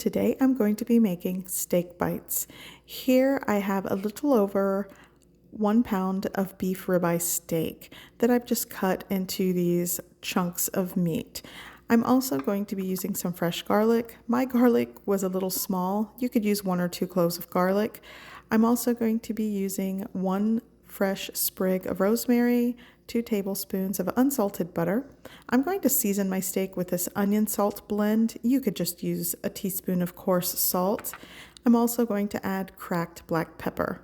Today I'm going to be making steak bites. Here I have a little over 1 pound of beef ribeye steak that I've just cut into these chunks of meat. I'm also going to be using some fresh garlic. My garlic was a little small. You could use 1 or 2 cloves of garlic. I'm also going to be using 1 fresh sprig of rosemary, 2 tablespoons of unsalted butter. I'm going to season my steak with this onion salt blend. You could just use a teaspoon of coarse salt. I'm also going to add cracked black pepper.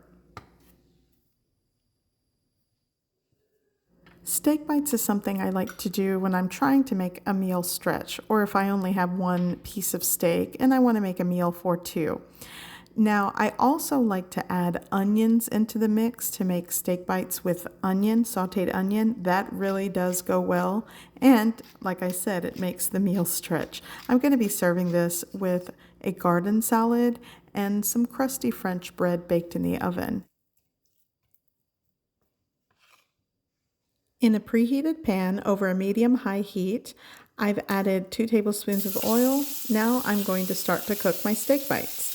Steak bites is something I like to do when I'm trying to make a meal stretch, or if I only have 1 piece of steak and I want to make a meal for 2. Now, I also like to add onions into the mix to make steak bites with onion, sauteed onion. That really does go well. And like I said, it makes the meal stretch. I'm going to be serving this with a garden salad and some crusty French bread baked in the oven. In a preheated pan over a medium-high heat, I've added 2 tablespoons of oil. Now I'm going to start to cook my steak bites.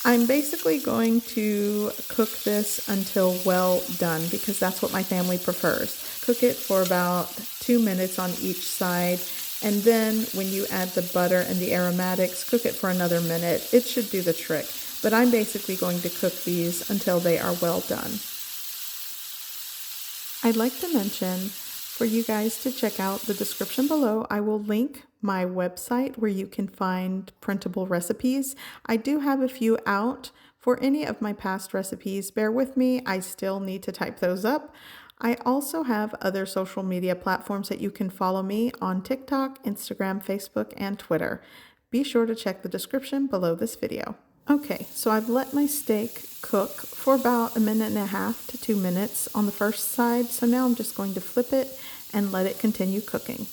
I'm basically going to cook this until well done because that's what my family prefers. Cook it for about 2 minutes on each side, and then when you add the butter and the aromatics, cook it for another minute. It should do the trick, but I'm basically going to cook these until they are well done. I'd like to mention for you guys to check out the description below. I will link my website where you can find printable recipes. I do have a few out. For any of my past recipes, bear with me, I still need to type those up. I also have other social media platforms that you can follow me on TikTok, Instagram, Facebook, and Twitter. Be sure to check the description below this video. Okay, so I've let my steak cook for about 1.5 to 2 minutes on the first side. So now I'm just going to flip it and let it continue cooking.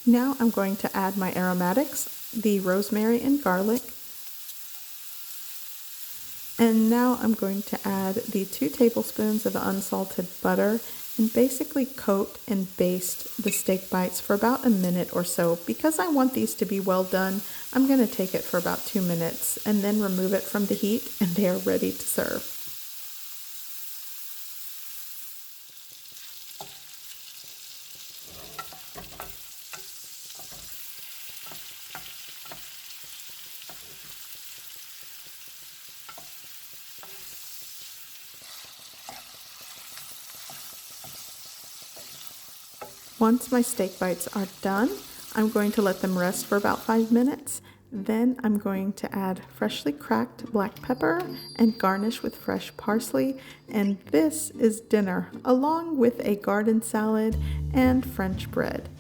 Now I'm going to add my aromatics, the rosemary and garlic. And now I'm going to add the 2 tablespoons of unsalted butter and basically coat and baste the steak bites for about a minute or so. Because I want these to be well done, I'm going to take it for about 2 minutes and then remove it from the heat, and they are ready to serve. Once my steak bites are done, I'm going to let them rest for about 5 minutes. Then I'm going to add freshly cracked black pepper and garnish with fresh parsley. And this is dinner, along with a garden salad and French bread.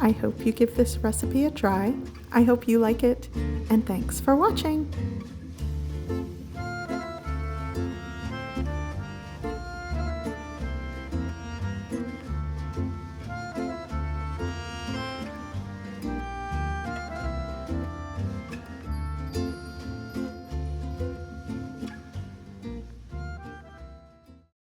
I hope you give this recipe a try. I hope you like it, and thanks for watching.